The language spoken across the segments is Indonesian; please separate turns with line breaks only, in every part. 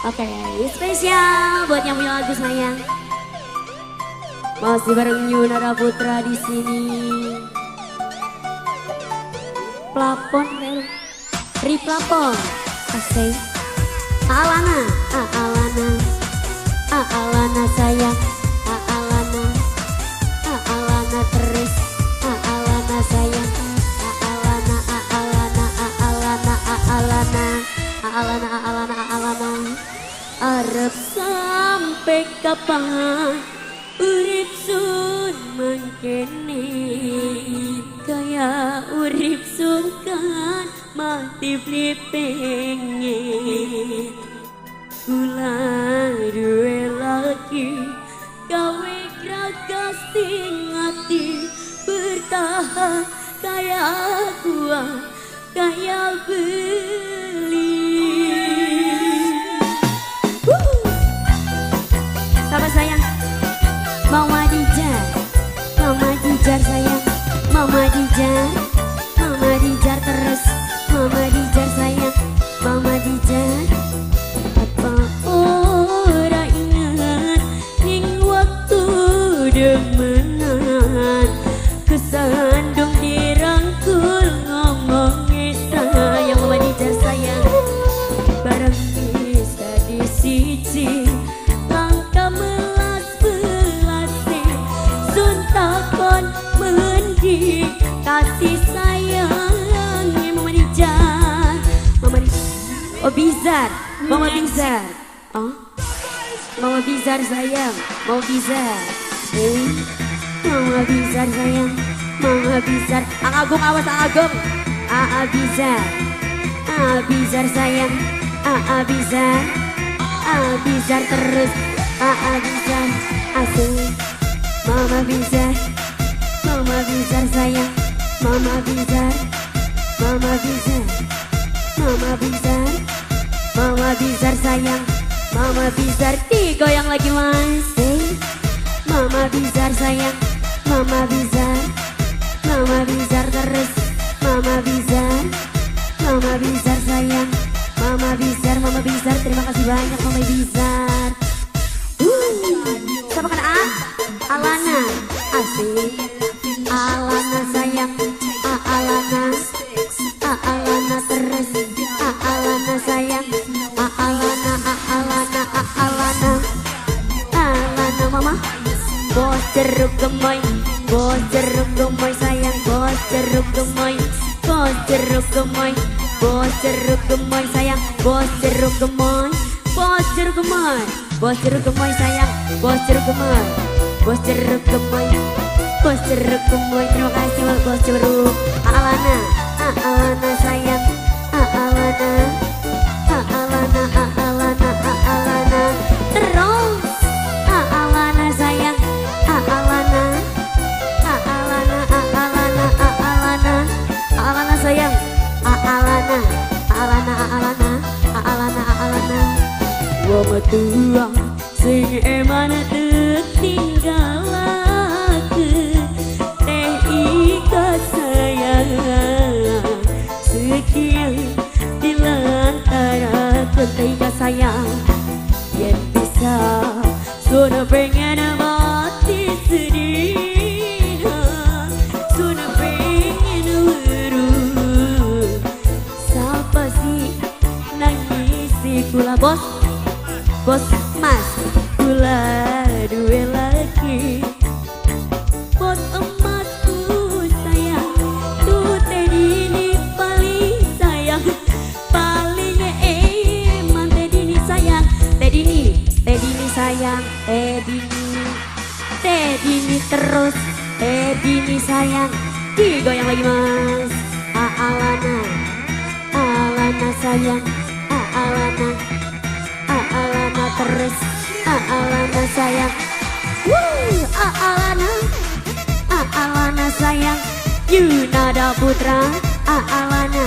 Oke, spesial buat yang punya lagu sayang. Masih bareng Yunara Putra di sini. Plafon, Plafon, asik. Alana, Alana, Alana sayang, Alana, Alana terus, Alana sayang, Alana, Alana, Alana, Alana, Alana, Alana, Alana. Arep sampai kapan urip sun mangkene, kaya urip sungkan mati beli pengen. Kula duwe lagi gawe kragas sing ati bertahan kaya gua kaya beli. Sama sayang Mama Dijar, Mama Dijar sayang, Mama Dijar, Mama Dijar terus, Mama Dijar sayang, Mama Dijar. Apa ora ingat ning waktu demenan kesandung dirangkul ngomongnya sayang, Mama Dijar sayang. Bareng bisa di siji langkah melas belasi sun takon mendi kasih sayang Mama Dijar, Mama Dijar. Oh Bizar, Mama Bizar. Oh Mama Bizar sayang, Mama Bizar. Mama Bizar sayang, Mama Bizar. Agung awas Agung, Bizar, Bizar sayang, Bizar, Bizar terus, Bizar asik. Mama Bizar, Mama Bizar sayang, Mama Bizar, Mama Bizar, Mama Bizar, Mama Bizar sayang, Mama Bizar. Digoyang lagi mas. Mama Bizar sayang, Mama Bizar, Mama Bizar terus, Mama Bizar, Mama Bizar sayang, Mama Bizar, Mama Bizar. Terima kasih banyak Mama Bizar. Siapa kan Alana, asik. Alana sayang, Alana, Alana terus, Alana sayang, Alana, Alana, Alana, Alana mama. Bos jeruk gemoy, bos jeruk gemoy sayang, bos jeruk gemoy, bos jeruk gemoy, bos jeruk gemoy sayang, bos jeruk gemoy, bos jeruk gemoy, bos jeruk gemoy sayang, bos jeruk gemoy, bos jeruk gemoy, bos jeruk gemoy. Terima kasih bos jeruk. Alana, Alana sayang, Alana, Alana, Alana, Alana terus, Alana sayang, Alana, Alana, Alana, Alana, Alana sayang, Alana, Alana, Alana, Alana, Alana. Wong tua sing emane tinggal aku teh ika sayang sekian di lantara ketika sayang yang bisa sudah pengen mati sedih, sudah pengen urut siapa sih nangis si kula bos, bos mas kula duwe lagi bos emasku sayang tuh teh dini paling sayang, paling emang teh dini sayang, teh dini sayang, teh dini terus, teh dini sayang. Digoyang lagi mas. Alana, Alana sayang, Alana, Alana terus, Alana sayang. Alana, Alana sayang, Yunara Putra, Alana,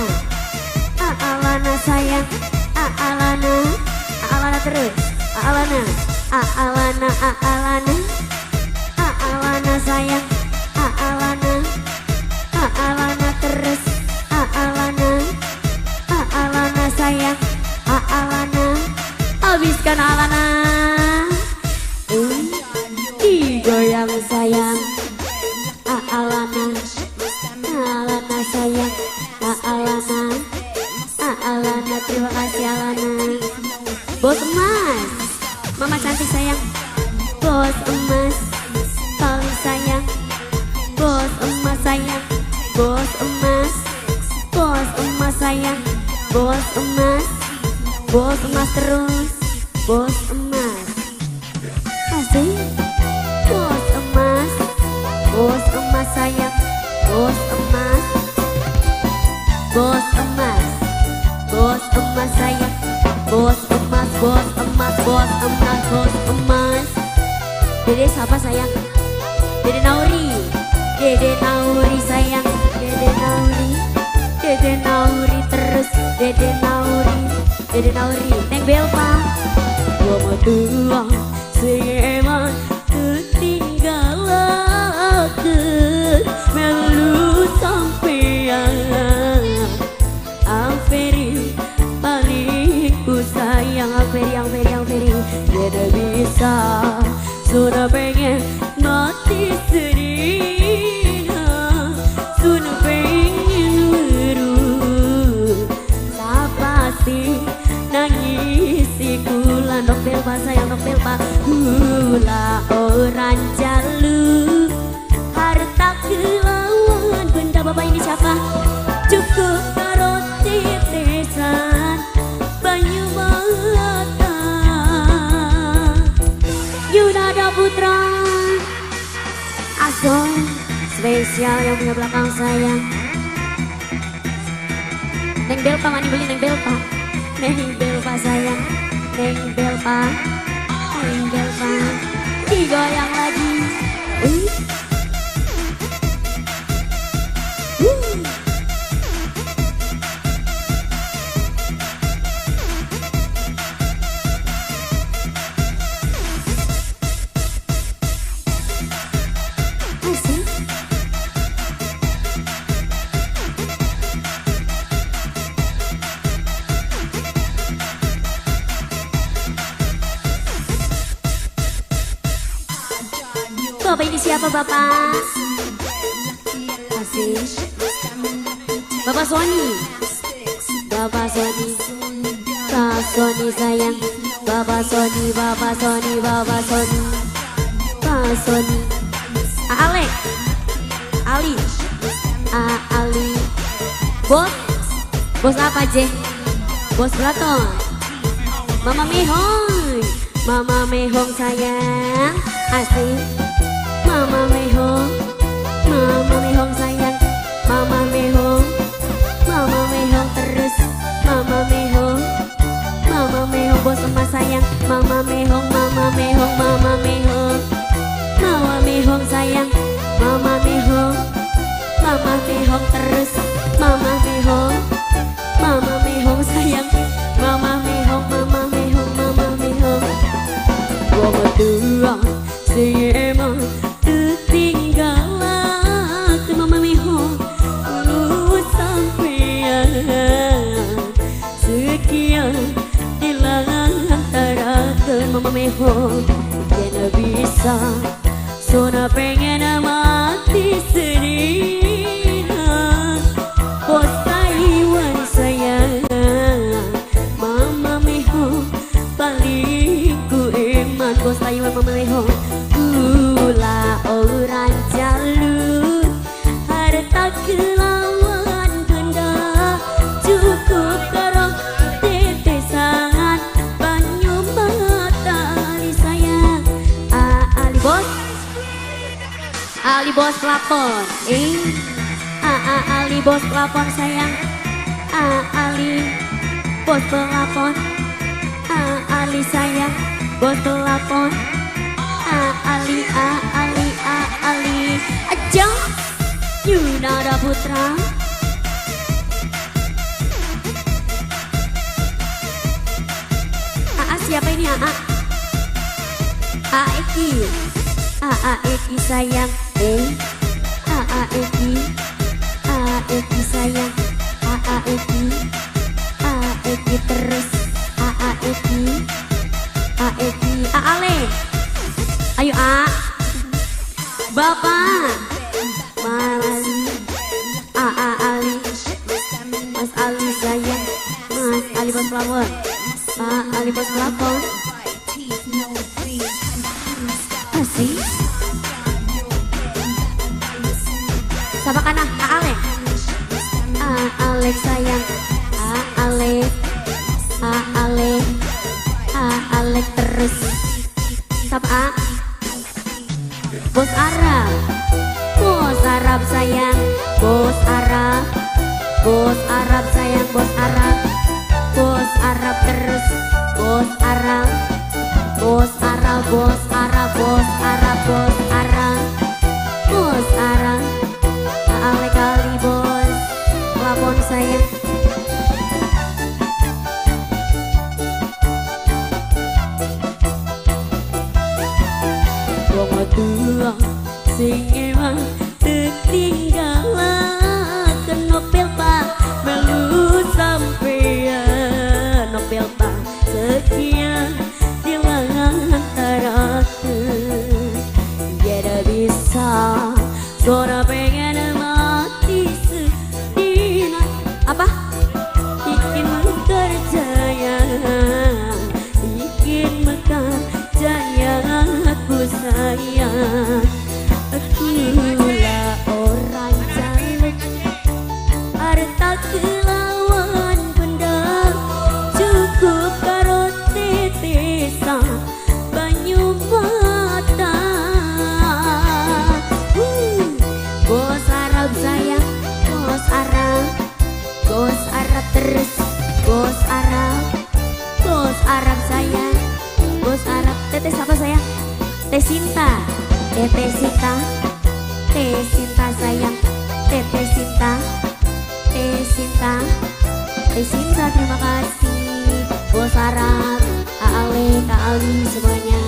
Alana sayang, Alana, Alana terus, Alana, Alana, Alana, Alana sayang, Alana, Alana terus, Alana, Alana sayang, Alana. sana Alana. Digoyang sayang, Alana, Alana sayang, Alana, Alana, terima kasih Alana. Bos emas, mama cantik sayang. Bos emas, paling sayang. Bos emas sayang, bos emas, bos emas sayang, bos emas, bos emas terus, bos emas. Asik. Bos emas, bos emas sayang, bos emas, bos emas, bos emas sayang, bos emas, bos emas, bos emas, bos emas. Dede siapa sayang? Dede Nauri, Dede Nauri sayang, Dede Nauri, Dede Nauri terus, Dede Nauri, Dede Nauri. Neng Belpa, gua mau tua, seemang ketinggalakan melu sampean. Alferi paling ku sayang, Alferi, Alferi, Alferi. Tidak bisa, sudah pengen mati sedih, sudah pengen weruh. Siapa sih nangis si kula dok Belpa sayang, dok Belpa. Kula orang jalu harta kelawan benda. Bapak ini siapa? Cukup karo titesan banyu mata. Yunada Putra Ason spesial yang punya belakang sayang. Neng Belpa mani beli Neng Belpa, Neng Belpa sayang, Neng Belpa, Neng Belpa. Digoyang lagi. Bapak ini siapa Bapak? Asik. Bapak Sony, Bapak Sony, Kak Sony sayang, Bapak Sony, Bapak Sony, Bapak Sony, Kak Sony. Alek, Ali, Ali. Bos, bos apa aja? Bos Braton, Mama Mehong, Mama Mehong sayang, asik. Mama Mehong, Mama Mehong sayang, Mama Mehong, Mama Mehong terus, Mama Mehong, Mama Mehong bos emas sayang, Mama Mehong, Mama Mehong, Mama Mehong, Mama Mehong sayang, Mama Mehong, Mama Mehong terus, Mama Mehong, Mama Mehong sayang, Mama Mehong, Mama Mehong, Mama Mehong. Gua berdua emang ketinggalan Mama Mehong sampean. Sekian dilantarakan Mama Mehong, tidak bisa, sona pengen mati sedih. Bos Taiwan sayang, Mama Mehong paling ku eman. Bos Taiwan Mama Mehong. Kula orang jalur harta kelawan benda. Cukup karo tetesan banyu mata. Ali sayang, Ali bos, Ali bos pelapon. Ali bos pelapon sayang, Ali bos pelapon. Ali sayang, bos pelapon. Ali, Ali, Ali, aja Yunada Putra. Siapa ini Aa? Eki, Eki sayang, Eki, Eki sayang, Eki, Eki terus, Eki, A Eki, A Ale. Ayo A. Bapak. Mas A Ali. Mas Ali sayang. Mas Ali bos pelapor. Pak Ali bos pelapor. Asik. Siapa kana? A Ale. A Ale sayang. A Ale. A Ale. A Ale terus. Siapa A? Bos Arab. Bos Arab sayang. Bos Arab. Bos Arab sayang. Bos Arab. Bos Arab terus. Bos Arab. Bos Arab. Bos Arab. Bos Arab. Bos Arab. Bos Arab. Ale kali bos. Lapon sayang. Wong tua sing emang ketinggalaken nopel pak melu sampean nopel pak sekian dilantarakeun jadi bisa suara pengen mati sedina apa bikin kerjaya bikin mekar jaya aku sayang akulah orang cantik harta kelawan benda cukup karo titisan banyu mata bos Arab sayang bos Arab terus bos Arab sayang bos Arab teteh siapa sayang Teh Sinta Teteh Sinta Teh Sinta sayang Teteh Sinta Teh Sinta Teh Sinta terima kasih bos Arab Ale Kak Ali semuanya.